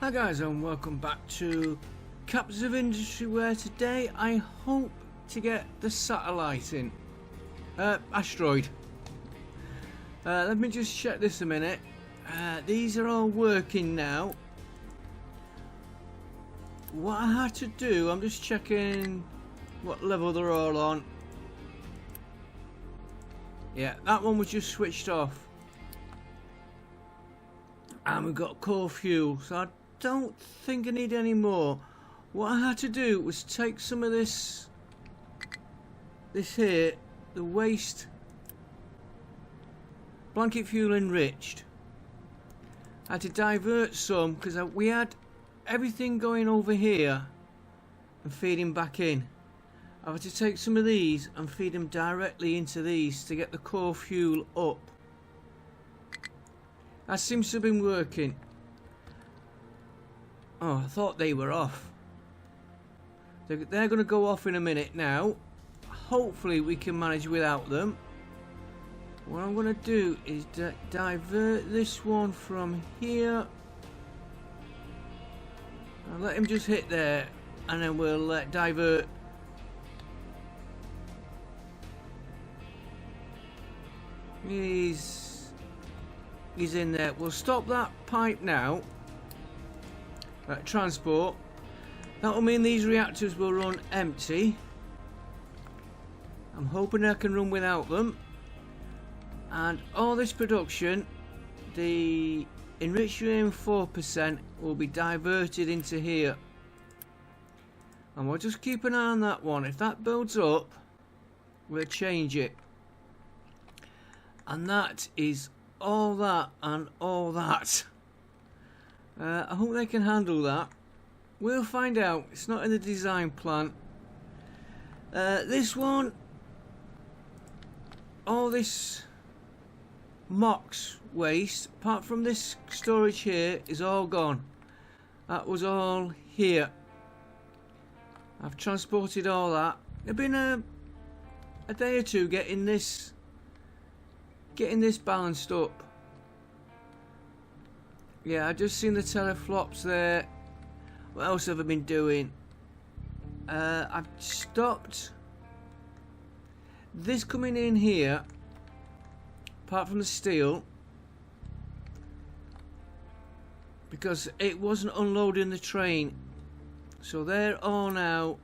Hi guys, and welcome back to Captains of Industry, where today I hope to get the satellite in. Asteroid. Let me just check this a minute. These are all working now. What I had to do, I'm just checking what level they're all on. Yeah, that one was just switched off. And we've got core fuel, so I don't think I need any more. What I had to do was take some of this here, the waste blanket fuel enriched. I had to divert some because we had everything going over here and feeding back in. I had to take some of these and feed them directly into these to get the core fuel up. That seems to have been working. Oh, I thought they were off. They're going to go off in a minute now. Hopefully we can manage without them. What I'm going to do is divert this one from here. I'll let him just hit there, and then we'll divert. He's in there. We'll stop that pipe now. Transport. That will mean these reactors will run empty. I'm hoping I can run without them. And all this production, the enriched uranium 4%, will be diverted into here. And we'll just keep an eye on that one. If that builds up, we'll change it. And that is all that and all that. I hope they can handle that. We'll find out. It's not in the design plan. This one, all this MOX waste, apart from this storage here, is all gone. That was all here. I've transported all that. It's been a day or two getting this balanced up. Yeah, I just seen the teraflops there. What else have I been doing? I've stopped this coming in here, apart from the steel, because it wasn't unloading the train. So they're all now.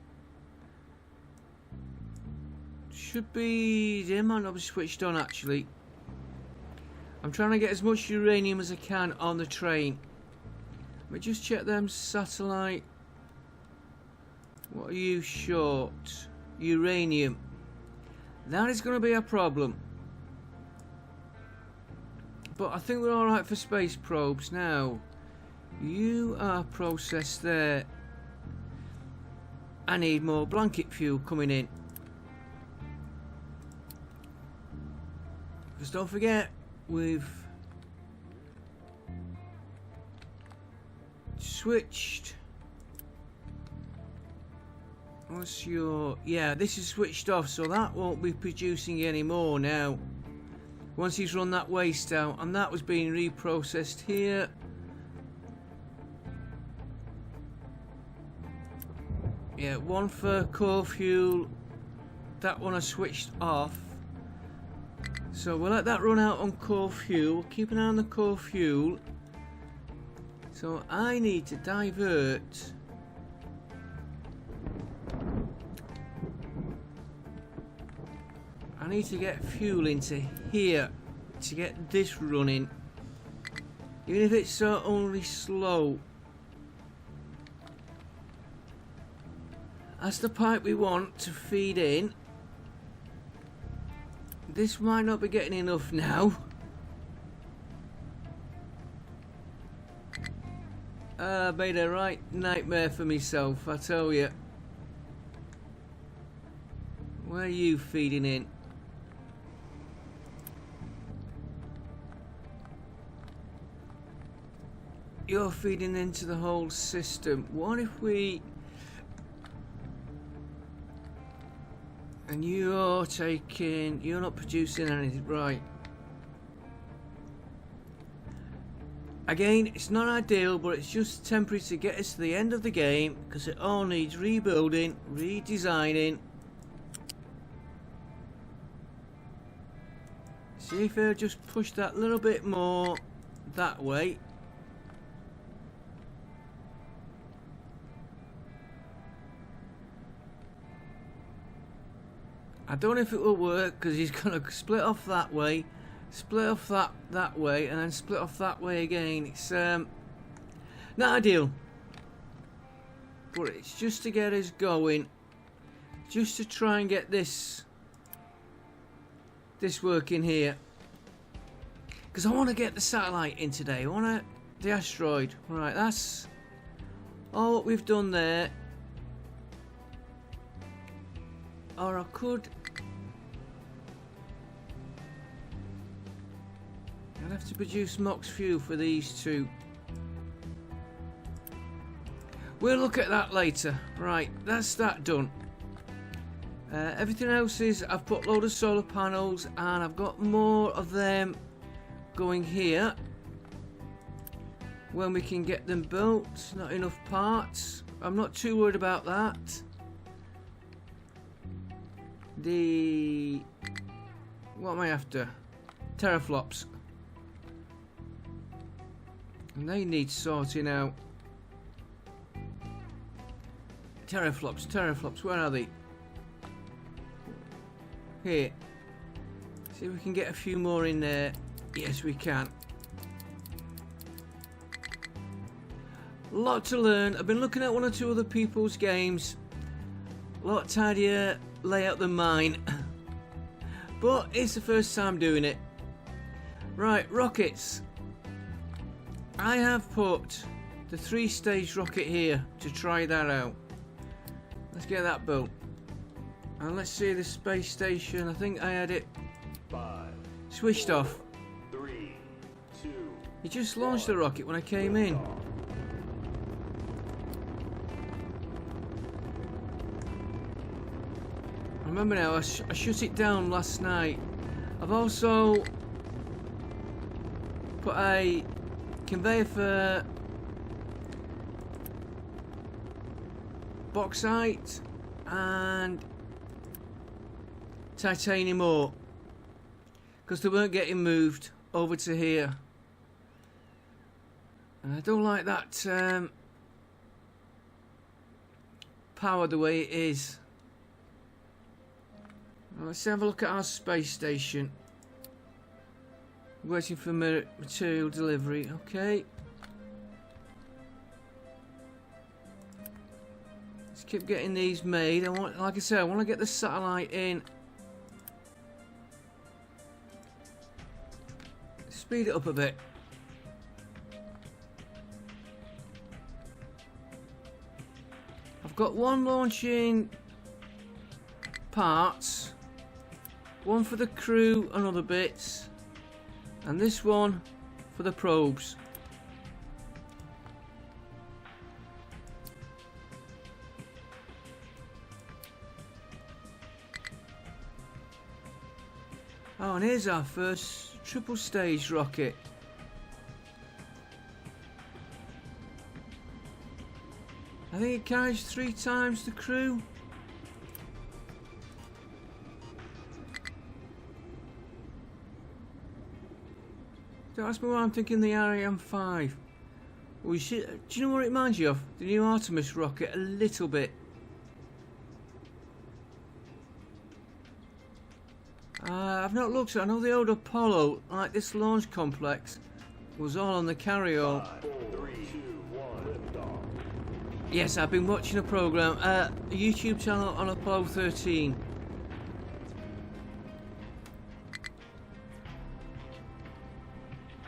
Should be, they might not be switched on actually. I'm trying to get as much uranium as I can on the train. Let me just check them satellite. What are you short? Uranium. That is going to be a problem. But I think we're alright for space probes now. You are processed there. I need more blanket fuel coming in. Because don't forget, we've switched. What's your... yeah, this is switched off, so that won't be producing anymore now. Once he's run that waste out, and that was being reprocessed here. Yeah, one for core fuel. That one I switched off. So we'll let that run out on core fuel. Keep an eye on the core fuel. So I need to divert. I need to get fuel into here to get this running. Even if it's only slow. That's the pipe we want to feed in. This might not be getting enough now. Made a right nightmare for myself, I tell you. Where are you feeding in? You're feeding into the whole system. What if we... and you're taking... you're not producing anything, right. Again, it's not ideal, but it's just temporary to get us to the end of the game, because it all needs rebuilding, redesigning. See if I just push that little bit more that way. I don't know if it will work, because he's going to split off that way, split off that way, and then split off that way again. It's not ideal, but it's just to get us going, just to try and get this working here, because I want to get the satellite in today. I want the asteroid. Right, that's all what we've done there. Or I could, I'd have to produce Mox fuel for these two. We'll look at that later. Right, that's that done. Everything else is, I've put a load of solar panels, and I've got more of them going here when we can get them built. Not enough parts. I'm not too worried about that. What am I after? Teraflops. And they need sorting out. Teraflops, where are they? Here. See if we can get a few more in there. Yes, we can. A lot to learn. I've been looking at one or two other people's games. A lot tidier layout than mine. But it's the first time doing it. Right, rockets. I have put the 3-stage rocket here to try that out. Let's get that built. And let's see the space station. I think I had it 5, switched 4, off. 3, 2. He just launched the rocket when I came in. I remember now, I shut it down last night. I've also put a conveyor for bauxite and titanium ore, because they weren't getting moved over to here, and I don't like that power the way it is. Well, let's have a look at our space station. Waiting for material delivery. Okay, let's keep getting these made. Like I said, I want to get the satellite in. Speed it up a bit. I've got one launching parts, one for the crew and other bits, and this one for the probes. Oh, and here's our first triple stage rocket. I think it carries 3 times the crew. Don't ask me why I'm thinking the Ariane 5. Do you know what it reminds you of? The new Artemis rocket, a little bit. I've not looked at. I know the old Apollo, like this launch complex, was all on the carry-on. 5, 4, 3, 2, 1, lift off. Yes, I've been watching a program, a YouTube channel on Apollo 13.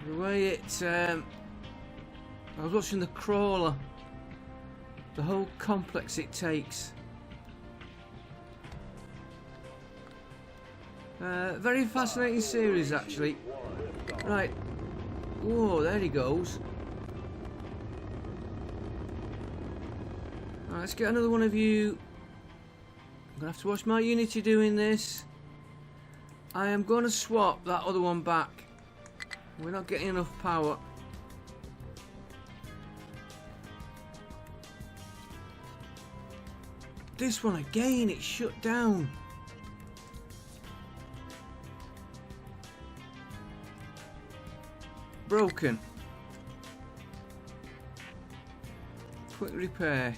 The way it, I was watching the crawler, the whole complex it takes. Very fascinating series, actually. Right. Whoa, there he goes. Right, let's get another one of you. I'm going to have to watch my Unity doing this. I am going to swap that other one back. We're not getting enough power. this one again, it's shut down. Broken. Quick repair.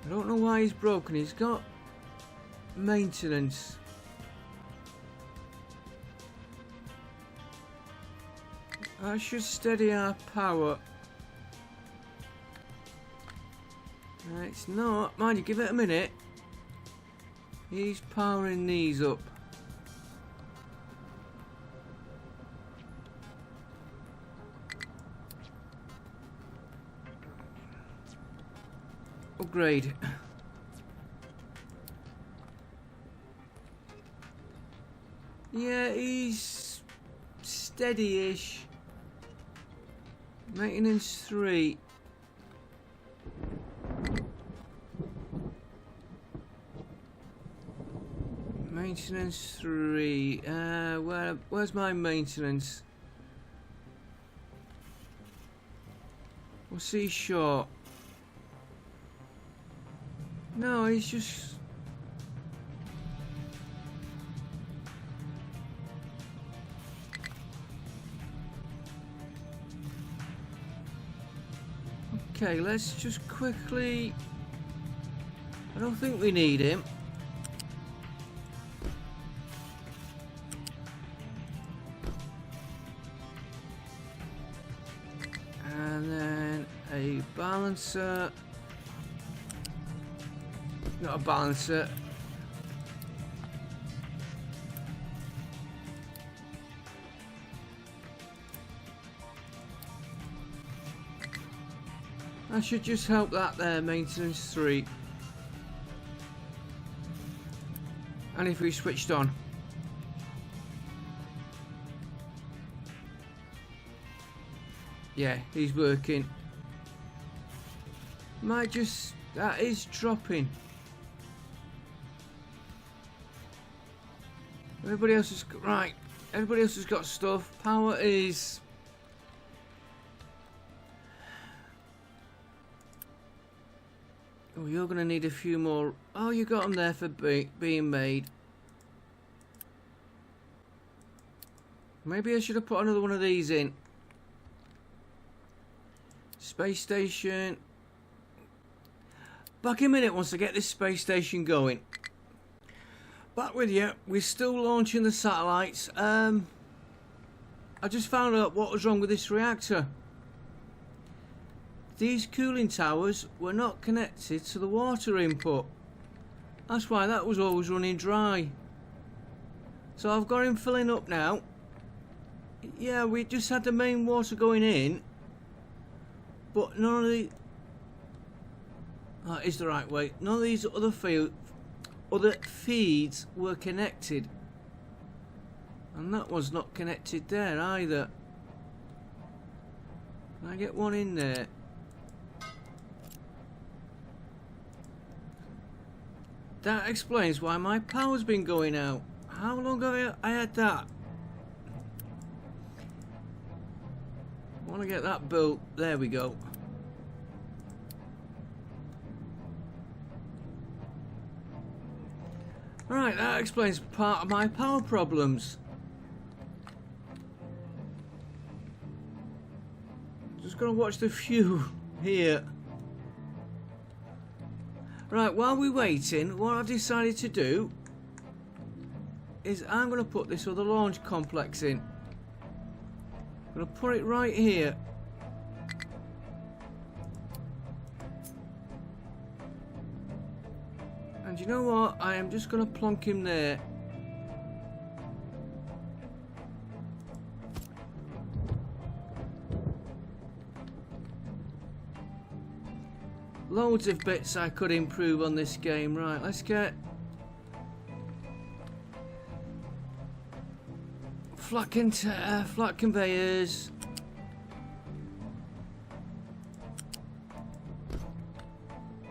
I don't know why he's broken. He's got maintenance. That should steady our power. It's not. Mind you, give it a minute. He's powering these up. Upgrade. Yeah, he's steady-ish. Maintenance 3. Maintenance 3. Where's my maintenance? What's he short? No, he's just... Okay, let's just quickly... I don't think we need him. And then a balancer. Not a balancer. I should just help that there, maintenance 3. And if we switched on. Yeah, he's working. Might just... that is dropping. Everybody else has... right. Everybody else has got stuff. Power is... oh, you're going to need a few more... oh, you got them there for being made. Maybe I should have put another one of these in. Space station. Back in a minute once I get this space station going. Back with you. We're still launching the satellites. I just found out what was wrong with this reactor. These cooling towers were not connected to the water input. That's why that was always running dry. So I've got him filling up now. Yeah, we just had the main water going in, but none of the... that is the right way. None of these other feeds were connected. And that was not connected there either. Can I get one in there? That explains why my power's been going out. How long have I had that? I want to get that built. There we go. Right, that explains part of my power problems. Just gonna watch the view here. Right, while we're waiting, what I've decided to do is I'm gonna put this other launch complex in. I'm gonna put it right here. And you know what? I am just gonna plonk him there. Loads of bits I could improve on this game. Right, let's get flat conveyors.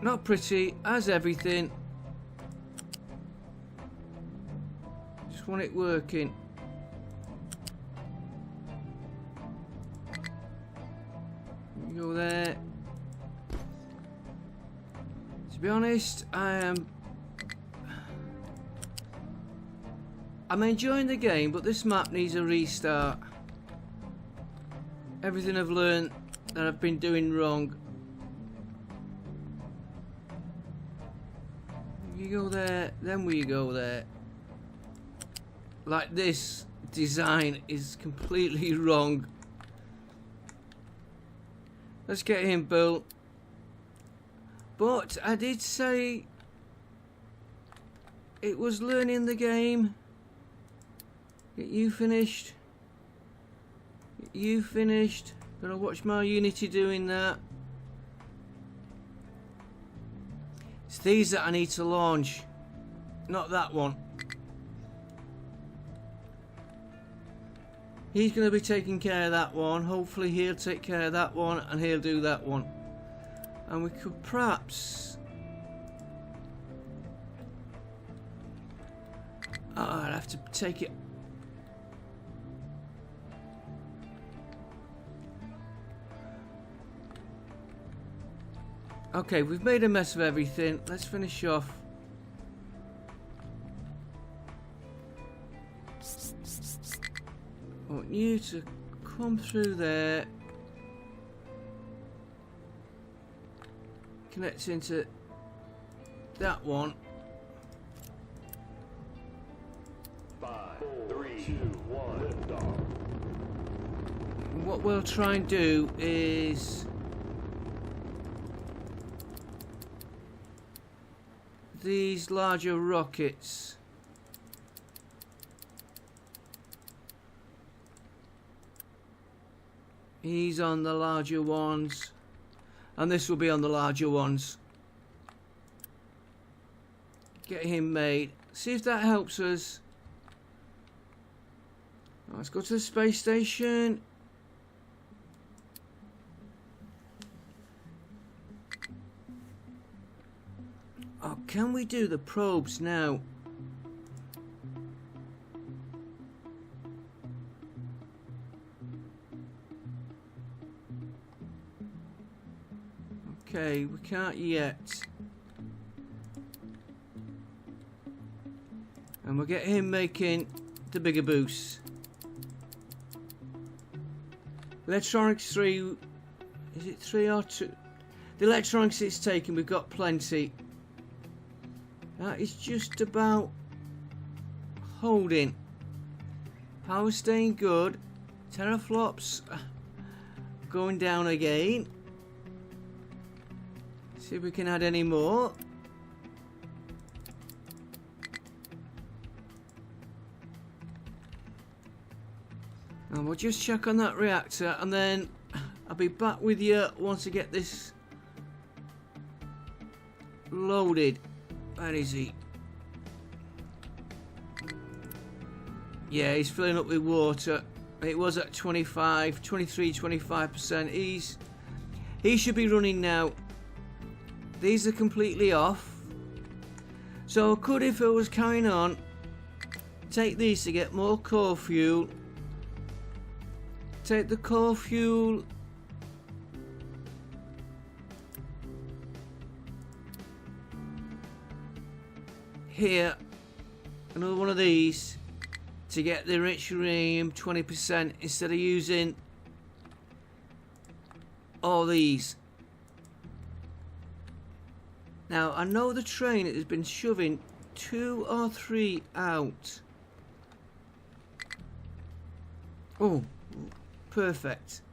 Not pretty, as everything. Just want it working. Go there. Let's To be honest, I'm enjoying the game, but this map needs a restart. Everything I've learned that I've been doing wrong. You go there, then we go there. Like, this design is completely wrong. Let's get him built. But I did say it was learning the game. Get you finished. Get you finished. Gotta watch my Unity doing that. It's these that I need to launch, not that one. He's going to be taking care of that one. Hopefully he'll take care of that one and he'll do that one. And we could perhaps... Oh, I'd have to take it... Okay, we've made a mess of everything. Let's finish off. I want you to come through there. Connect into that one. 5, 3, 2, 1, liftoff. And what we'll try and do is these larger rockets. He's on the larger ones, and this will be on the larger ones. Get him made. See if that helps us. Let's go to the space station. Oh, can we do the probes now? Okay, we can't yet. And we'll get him making the bigger boost. Electronics 3, is it 3 or 2? The electronics it's taking, we've got plenty. That is just about holding. Power staying good. Teraflops going down again. See if we can add any more. And we'll just check on that reactor, and then I'll be back with you once I get this loaded. Where is he? Yeah, he's filling up with water. It was at 25%. He should be running now. These are completely off. So I could, if I was carrying on, take these to get more core fuel. Take the core fuel. Here, another one of these to get the rich uranium 20% instead of using all these. Now, I know the train has been shoving 2 or 3 out. Oh, perfect.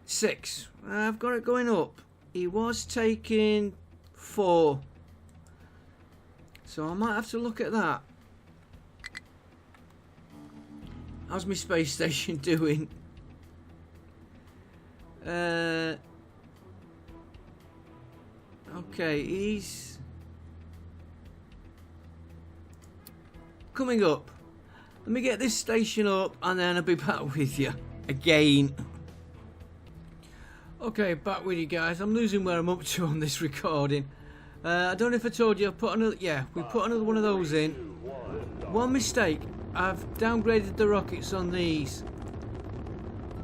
6. I've got it going up. He was taking 4. So I might have to look at that. How's my space station doing? Okay, he's coming up. Let me get this station up and then I'll be back with you again. Okay, back with you guys. I'm losing where I'm up to on this recording. I don't know if I told you, I've put another, yeah, we put another one of those in. One mistake, I've downgraded the rockets on these.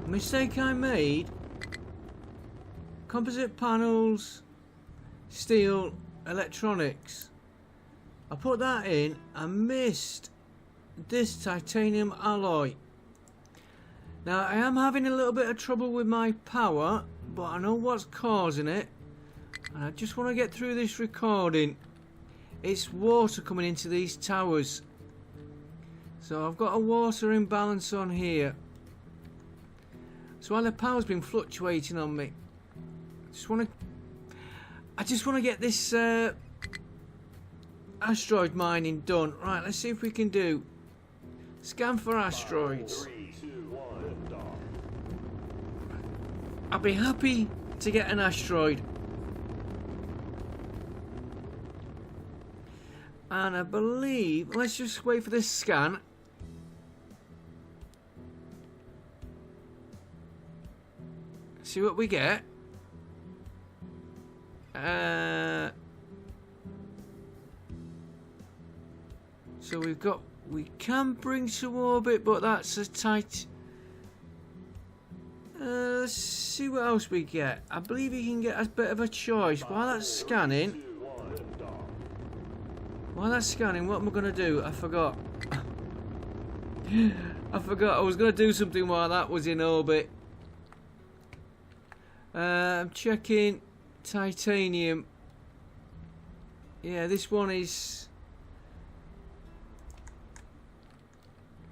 Mistake I made, composite panels, steel electronics. I put that in and missed this titanium alloy. Now I am having a little bit of trouble with my power, but I know what's causing it, and I just want to get through this recording. It's water coming into these towers, so I've got a water imbalance on here. So while the power's been fluctuating on me, I just want to get this asteroid mining done. Right, let's see if we can do scan for asteroids. 3, 2, 1, lift off. I'll be happy to get an asteroid. And I believe, let's just wait for this scan. See what we get. So we can bring to orbit, but that's a tight. Let's see what else we get. I believe you can get a bit of a choice. While that's scanning, 2, 1, lift off. what am I going to do? I forgot. I forgot I was going to do something while that was in orbit. I'm checking titanium. Yeah, this one is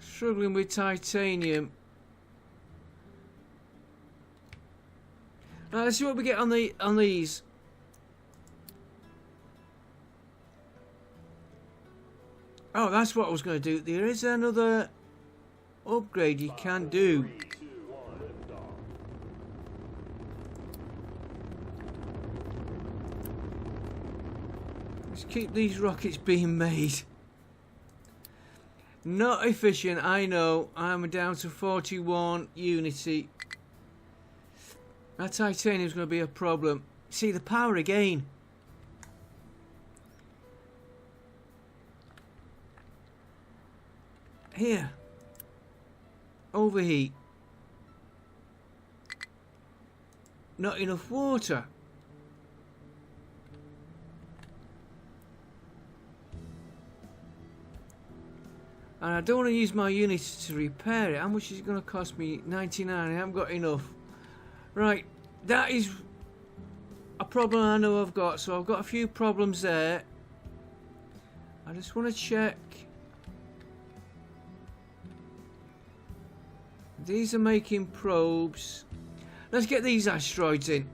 struggling with titanium. Right, let's see what we get on these. Oh, that's what I was going to do. There is another upgrade you can do. 3, 2, 1, lift off. Let's keep these rockets being made. Not efficient, I know. I'm down to 41 unity. That titanium's going to be a problem. See the power again. Here. Overheat. Not enough water. And I don't want to use my units to repair it. How much is it going to cost me? 99. I haven't got enough. Right, that is a problem I know I've got. So I've got a few problems there. I just want to check. These are making probes. Let's get these asteroids in.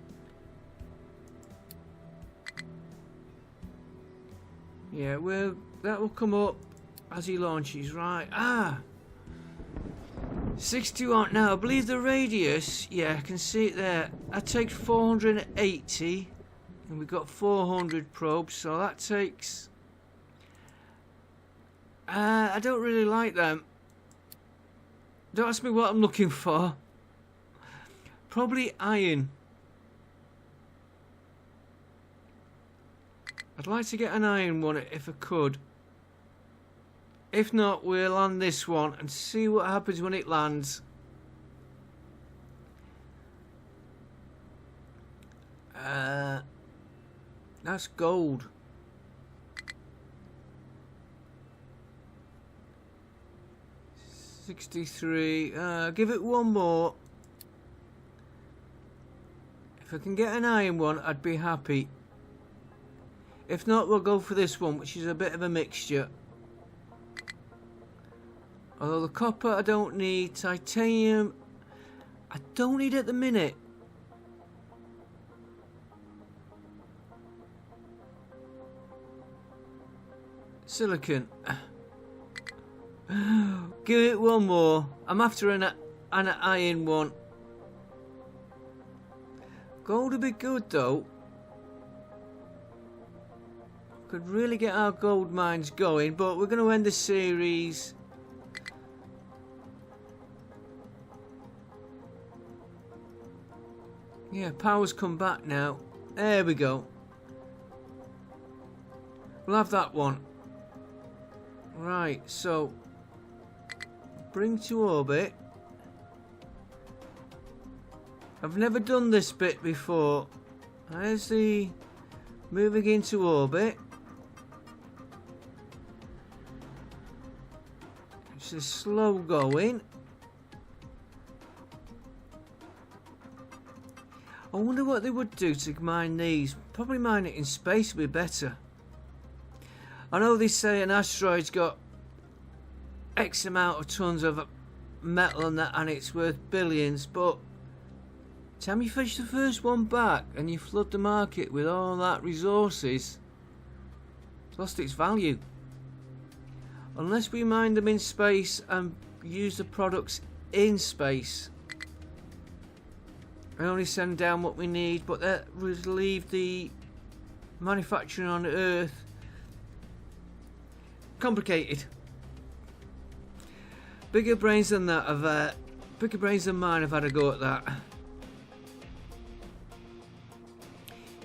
Yeah, well, that will come up as he launches, right? 61 now. I believe the radius, yeah, I can see it there. That takes 480, and we've got 400 probes, so that takes. I don't really like them. Don't ask me what I'm looking for. Probably iron. I'd like to get an iron one if I could. If not, we'll land this one and see what happens when it lands. That's gold. $63. Give it one more. If I can get an iron one, I'd be happy. If not, we'll go for this one, which is a bit of a mixture. Although the copper I don't need, titanium I don't need at the minute. Silicon. Give it one more. I'm after an iron one. Gold would be good though. Could really get our gold mines going, but we're going to end the series. Yeah, power's come back now. There we go. We'll have that one. Right, so bring to orbit. I've never done this bit before. There's the Moving into orbit. It's a slow going. I wonder what they would do to mine these. Probably mine it in space would be better. I know they say an asteroid's got X amount of tons of metal and that, and it's worth billions, but time you fish the first one back and you flood the market with all that resources, it's lost its value. Unless we mine them in space and use the products in space. I only send down what we need, but that would leave the manufacturing on Earth complicated. Bigger brains than that have, bigger brains than mine have had a go at that.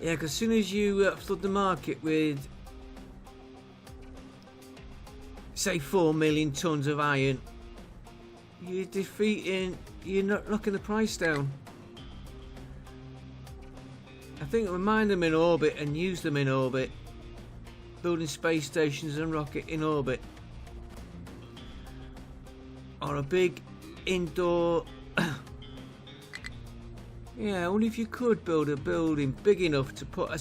Yeah, because as soon as you flood the market with, say, 4 million tons of iron, you're not knocking the price down. I think we mine them in orbit and use them in orbit, building space stations and rocket in orbit, or a big indoor. Yeah, only if you could build a building big enough to put a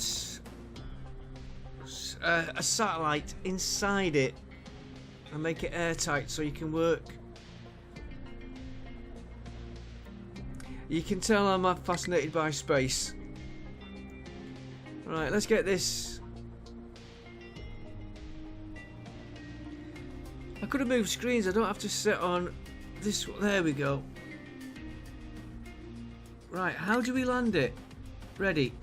satellite inside it and make it airtight so you can work. You can tell I'm fascinated by space. Right, let's get this. I could have moved screens. I don't have to sit on this one. There we go. Right, how do we land it? Ready.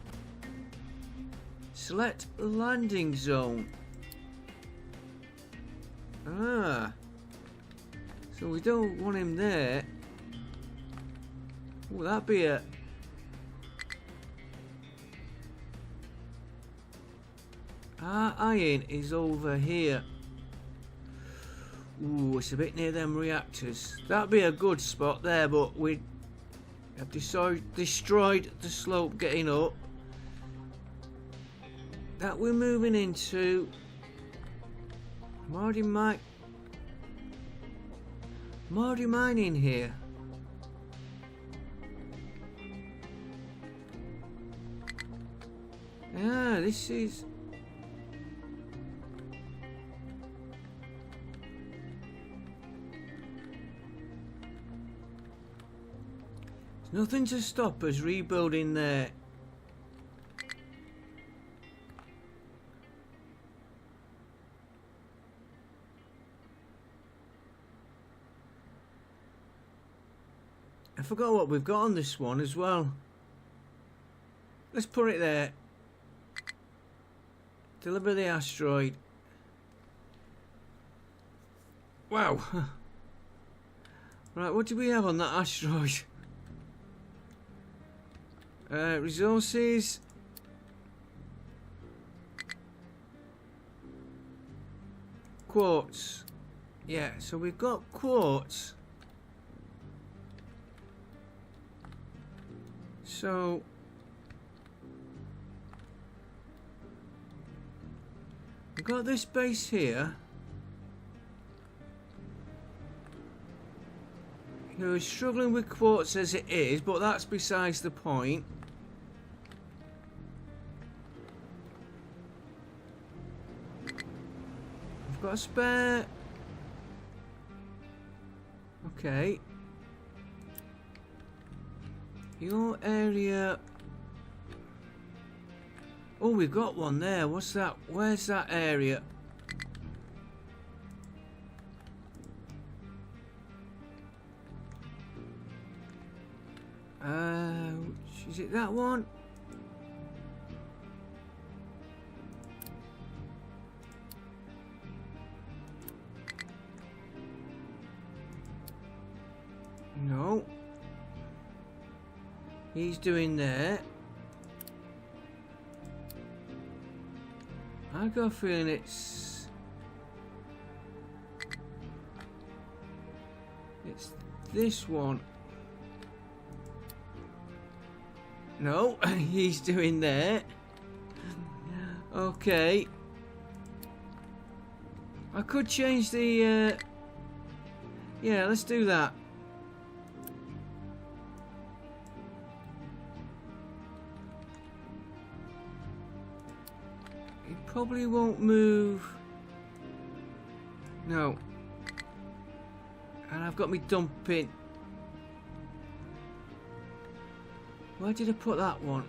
Select landing zone. Ah. So we don't want him there. Oh, that'd be a... Our iron is over here. Ooh, it's a bit near them reactors. That'd be a good spot there, but we have destroyed the slope getting up. That we're moving into. I'm already mining here. Ah, this is... Nothing to stop us rebuilding there. I forgot what we've got on this one as well. Let's put it there. Deliver the asteroid. Wow. Right, what do we have on that asteroid? Resources. Quartz. Yeah, so we've got quartz. So we've got this base here. We're struggling with quartz as it is, but that's besides the point. I've got a spare. Okay. Your area. Oh, we've got one there. What's that? Where's that area? Is it that one? No. He's doing there. I got a feeling it's this one. No, he's doing there. Okay. I could change the... yeah, let's do that. It probably won't move. No. And I've got me dumping. Where did I put that one?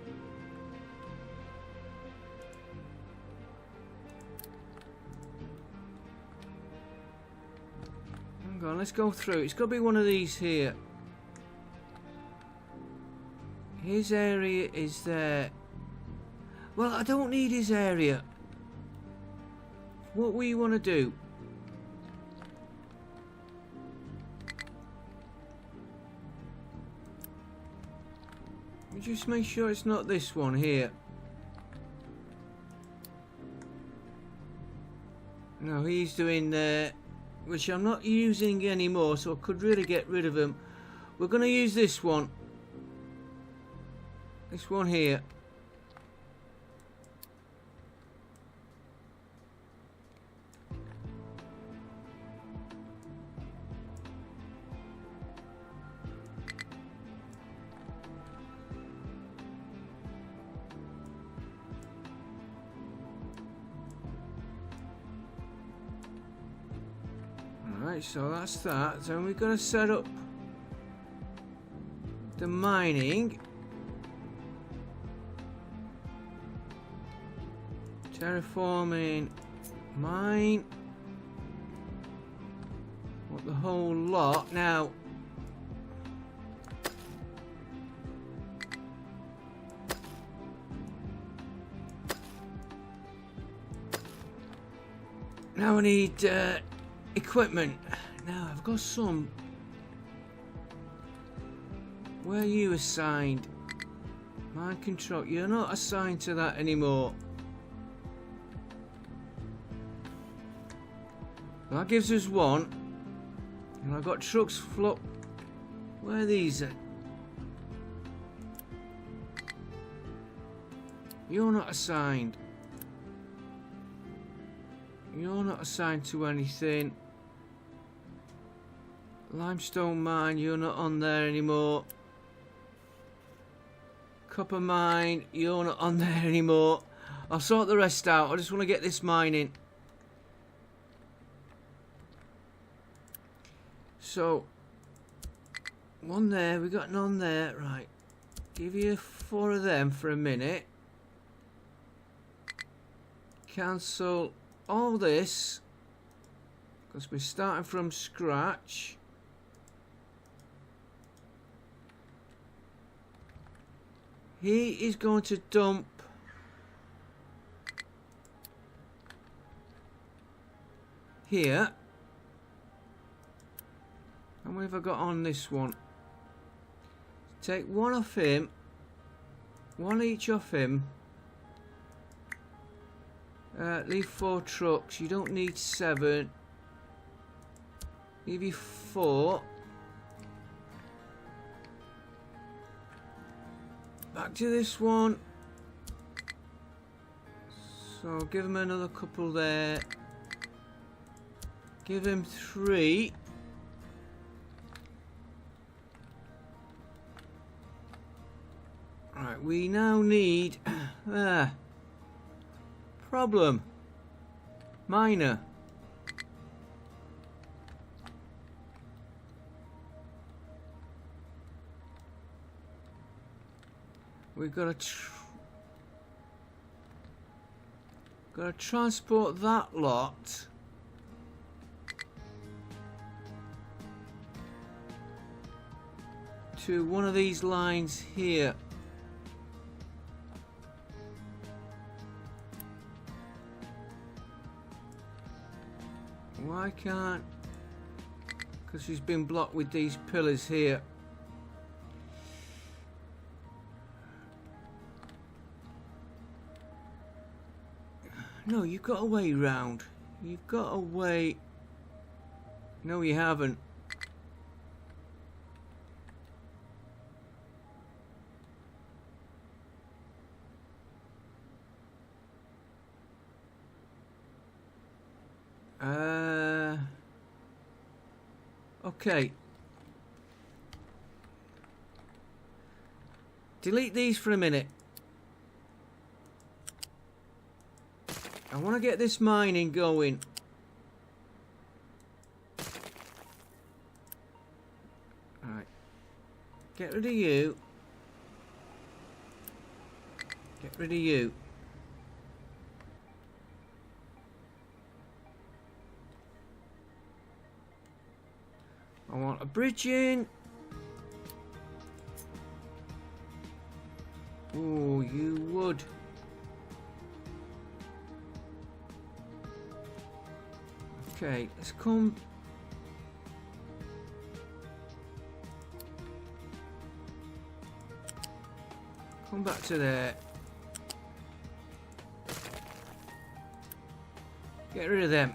Hang on, let's go through. It's got to be one of these here. His area is there. Well, I don't need his area. What we want to do? Let me just make sure it's not this one here. No, he's doing which I'm not using anymore, so I could really get rid of him. We're going to use this one. This one here. Alright, so that's that. So we've got to set up the mining. Terraforming mine. What the whole lot. Now I need equipment. Now I've got some. Where are you assigned? Mine control. You're not assigned to that anymore. That gives us one. And I've got trucks flop. Where are these at? You're not assigned. You're not assigned to anything. Limestone mine, you're not on there anymore. Copper mine, you're not on there anymore. I'll sort the rest out. I just want to get this mining. So, one there, we got none there. Right. Give you 4 of them for a minute. Cancel all this. Because we're starting from scratch. He is going to dump here. How many have I got on this one? Take one off him. One each off him. Leave 4 trucks. You don't need 7. Leave you 4. Back to this one. So give him another couple there. Give him 3. Right, we now need problem. Minor. We've got to transport that lot to one of these lines here. Why can't? Because she's been blocked with these pillars here. No, you've got a way round. You've got a way. No, you haven't. Okay. Delete these for a minute. I want to get this mining going. Alright. Get rid of you. Get rid of you. I want a bridge in. Oh, you would. Okay, let's come. Come back to there. Get rid of them.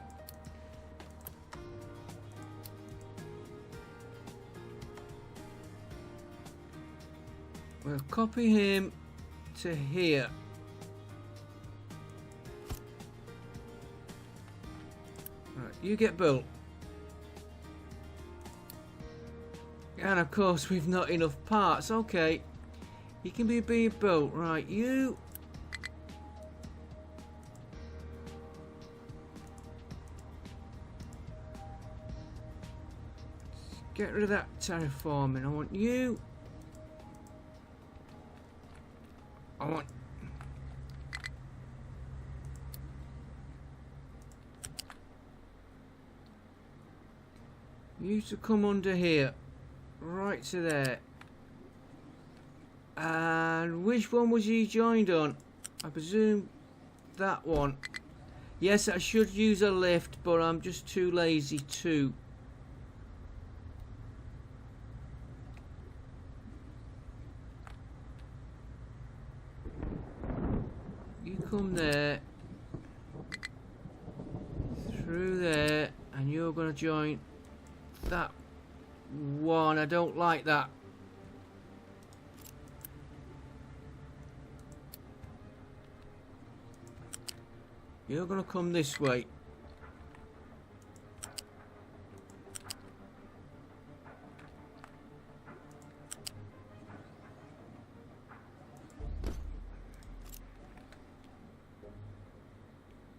We'll copy him to here. Right, you get built. And of course we've not enough parts. Okay. You can be built. Right, you. Get rid of that terraforming. I want you. I want. You to come under here. Right to there. And which one was he joined on? I presume that one. Yes, I should use a lift, but I'm just too lazy to. You come there. Through there. And you're going to join that one. I don't like that. You're going to come this way.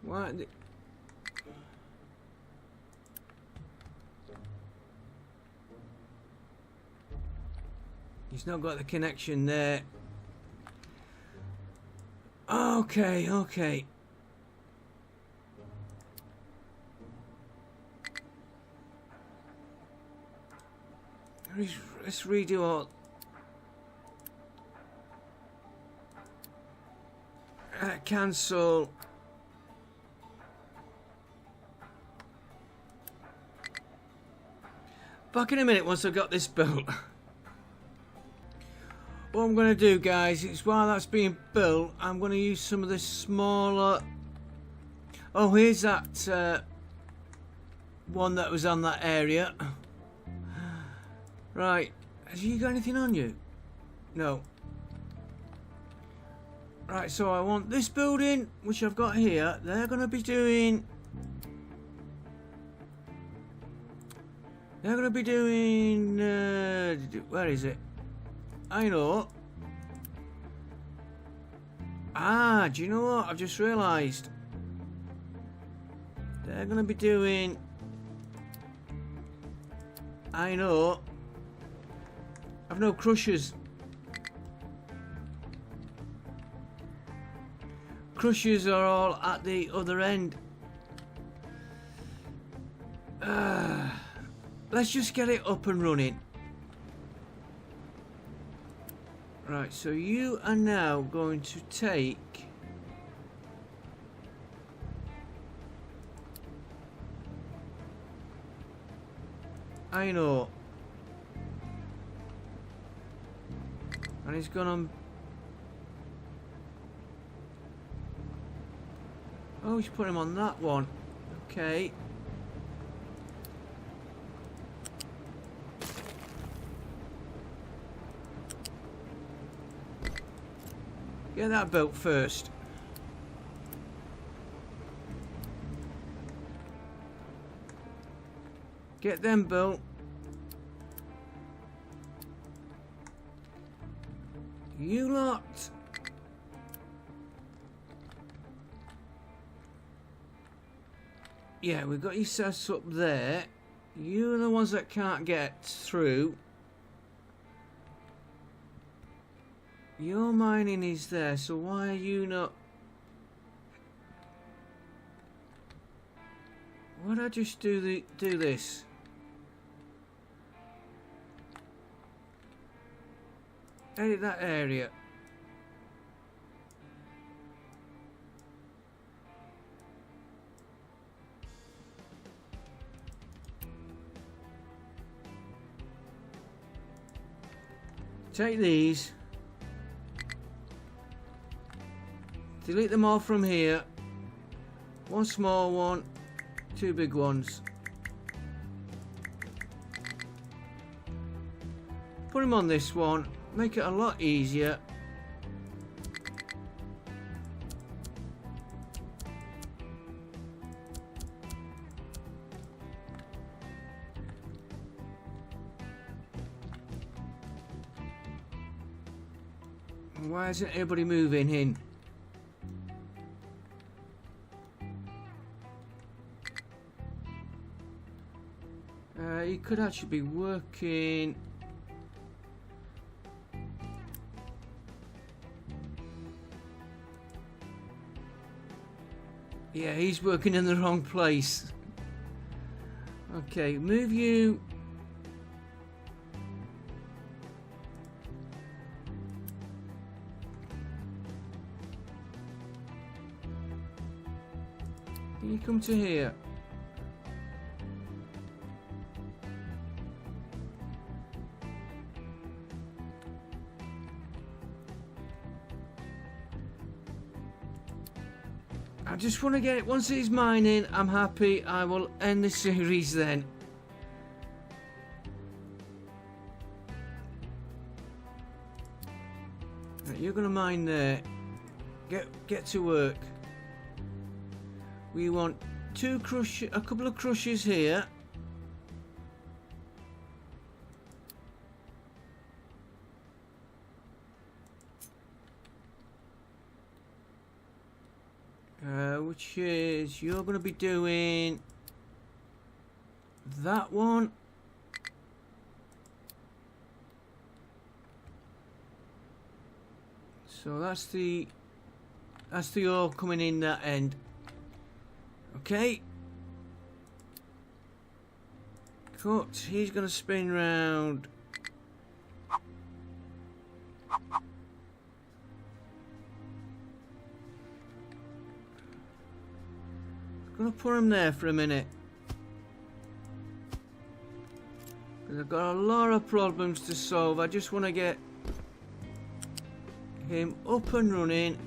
What? He's not got the connection there. Okay, okay. Let's redo all. Cancel. Back in a minute once I've got this built. What I'm going to do, guys, is while that's being built, I'm going to use some of the smaller. Oh, here's that one that was on that area. Right, have you got anything on you? No. Right, so I want this building, which I've got here. They're going to be doing. They're going to be doing. Where is it? I know. Ah, do you know what? I've just realised. They're going to be doing. I know. I've no crushers. Crushers are all at the other end. Let's just get it up and running. Right, so you are now going to take. I know. And he's gonna. Oh, he's put him on that one. Okay. Get that built first. Get them built. You lot. Yeah, we've got you set up there. You're the ones that can't get through. Your mining is there, so why are you not? Why'd I just do this? Edit that area. Take these. Delete them all from here. One small one, two big ones. Put them on this one. Make it a lot easier. Why isn't anybody moving in? You could actually be working. Yeah, he's working in the wrong place. Okay, move you. You come to here. I just want to get it. Once it's mining, I'm happy. I will end the series then. Right, you're going to mine there. Get to work. We want a couple of crushers here. Which is, you're going to be doing that one. So that's the ore coming in that end. Okay. Cut. He's going to spin round. Gonna put him there for a minute. Because I've got a lot of problems to solve. I just want to get him up and running.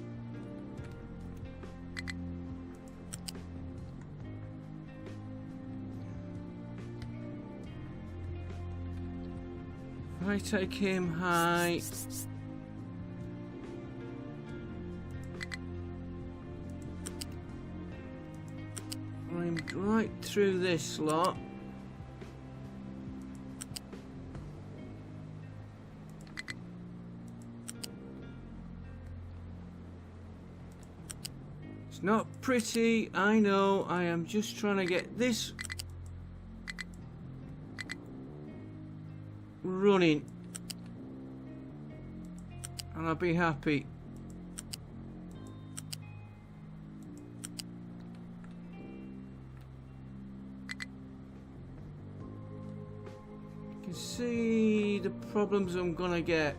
If I take him high. Right through this lot. It's not pretty, I know. I am just trying to get this running and I'll be happy. See the problems I'm gonna get.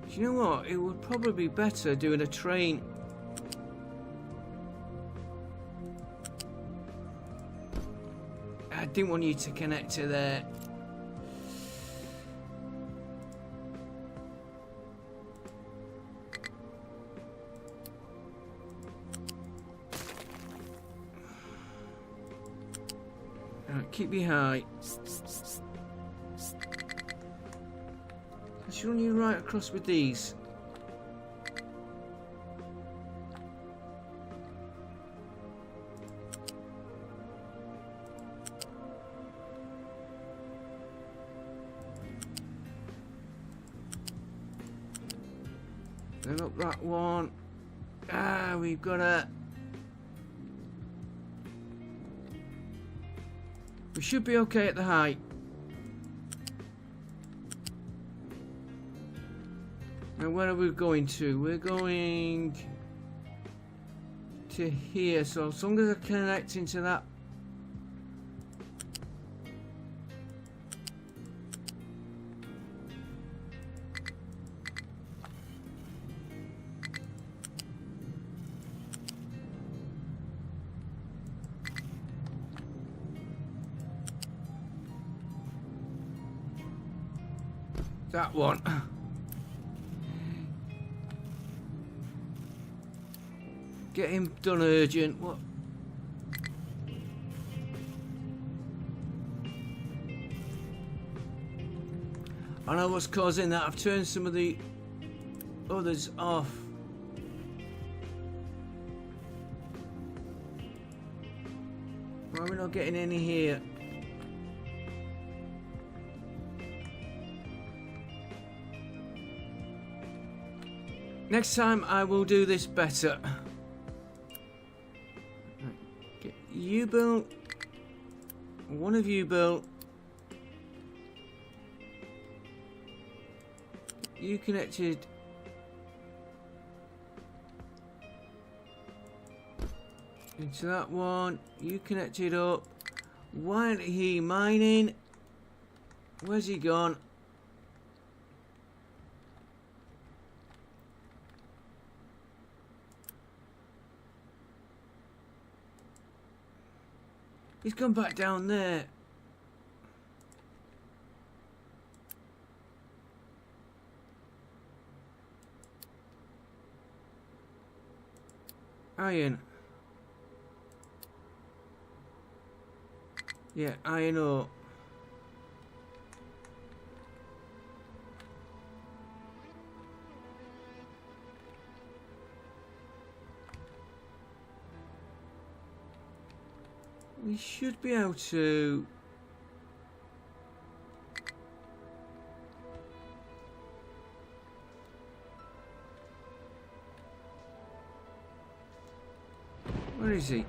Do you know what? It would probably be better doing a train. I didn't want you to connect to there. Keep you high. Let's run you right across with these. Then up that one. Ah, we've got a... We should be okay at the height. Now where are we going to? We're going to here. So as long as I connect into that. That one. Get him done urgent. What? I know what's causing that. I've turned some of the others off. Why are we not getting any here? Next time I will do this better. Right, get you built. One of you built. You connected. Into that one. You connected up. Why aren't he mining? Where's he gone? He's gone back down there. Iron. Yeah, iron ore. We should be able to... Where is he?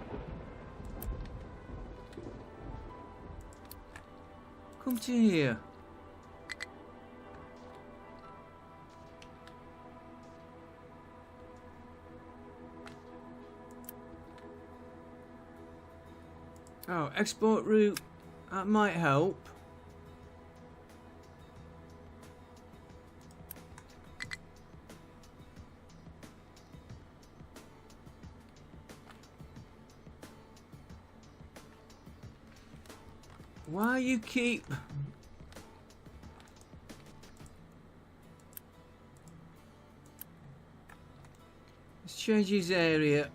Come to here. Oh, export route. That might help. Why you keep... Let's change his area.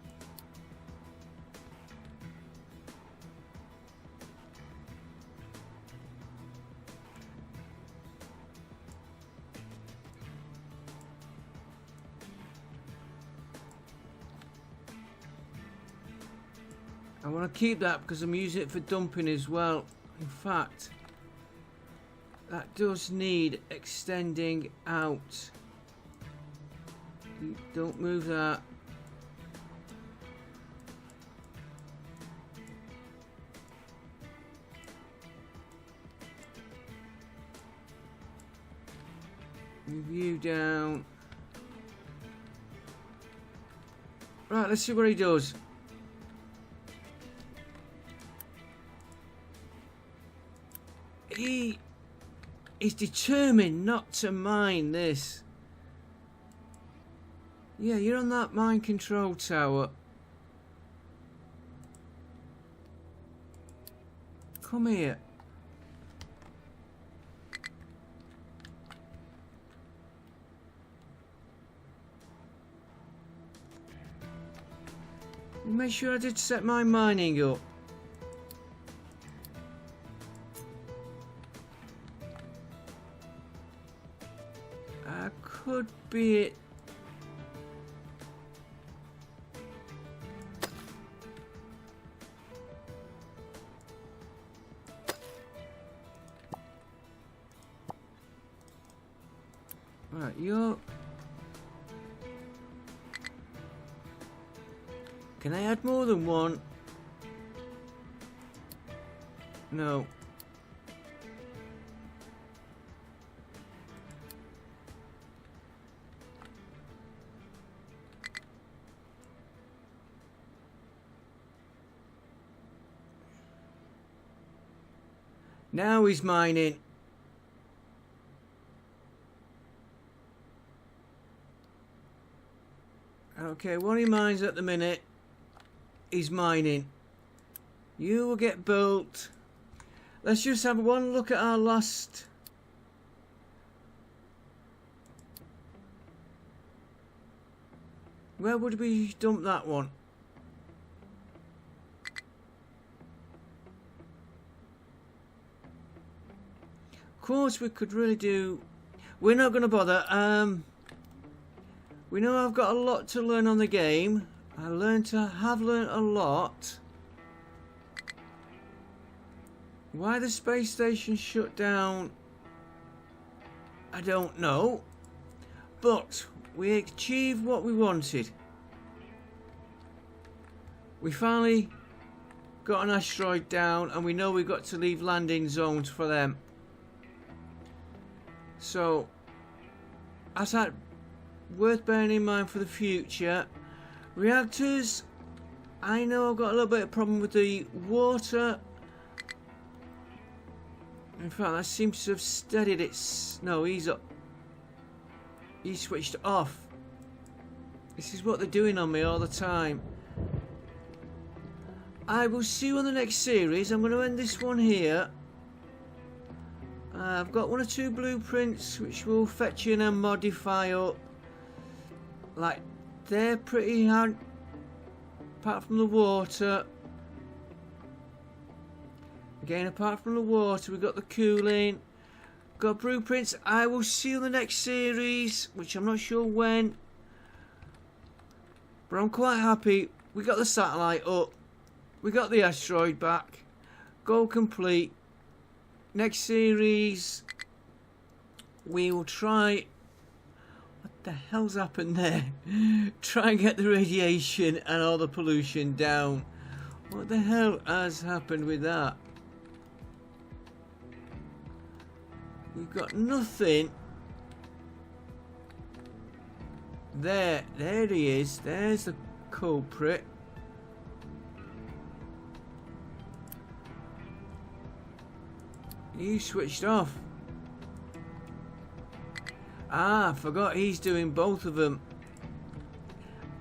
I want to keep that because I'm using it for dumping as well. In fact, that does need extending out. Don't move that. Move you down. Right, let's see what he does. He is determined not to mine this. Yeah, you're on that mine control tower. Come here. Make sure I did set my mining up. Could be it. Right, you're Can I add more than one? No. Now he's mining. Okay, what he mines at the minute is mining. You will get built. Let's just have one look at our last. Where would we dump that one? Of course, we could really do. We're not going to bother. We know I've got a lot to learn on the game. I have learned a lot. Why the space station shut down, I don't know. But we achieved what we wanted. We finally got an asteroid down, and we know we've got to leave landing zones for them. So that's that worth bearing in mind for the future. Reactors, I know I've got a little bit of problem with the water. In fact, that seems to have steadied its. No, he's up. He switched off. This is what they're doing on me all the time. I will see you on the next series. I'm going to end this one here. I've got 1 or 2 blueprints which will fetch in and modify up. Like, they're pretty hard, apart from the water. Again, apart from the water, we've got the cooling. Got blueprints. I will see you in the next series, which I'm not sure when. But I'm quite happy. We got the satellite up. We got the asteroid back. Goal complete. Next series, we will try. What the hell's happened there? Try and get the radiation and all the pollution down. What the hell has happened with that? We've got nothing. There he is. There's the culprit. You switched off. Ah, I forgot he's doing both of them.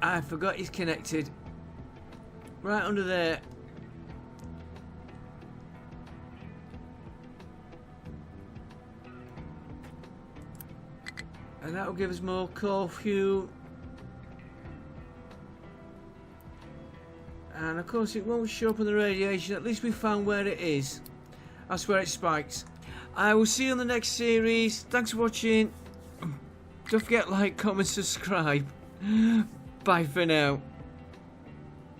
I forgot he's connected. Right under there. And that will give us more core fuel. And of course it won't show up on the radiation. At least we found where it is. That's where it spikes. I will see you on the next series. Thanks for watching. Don't forget, like, comment, subscribe. Bye for now.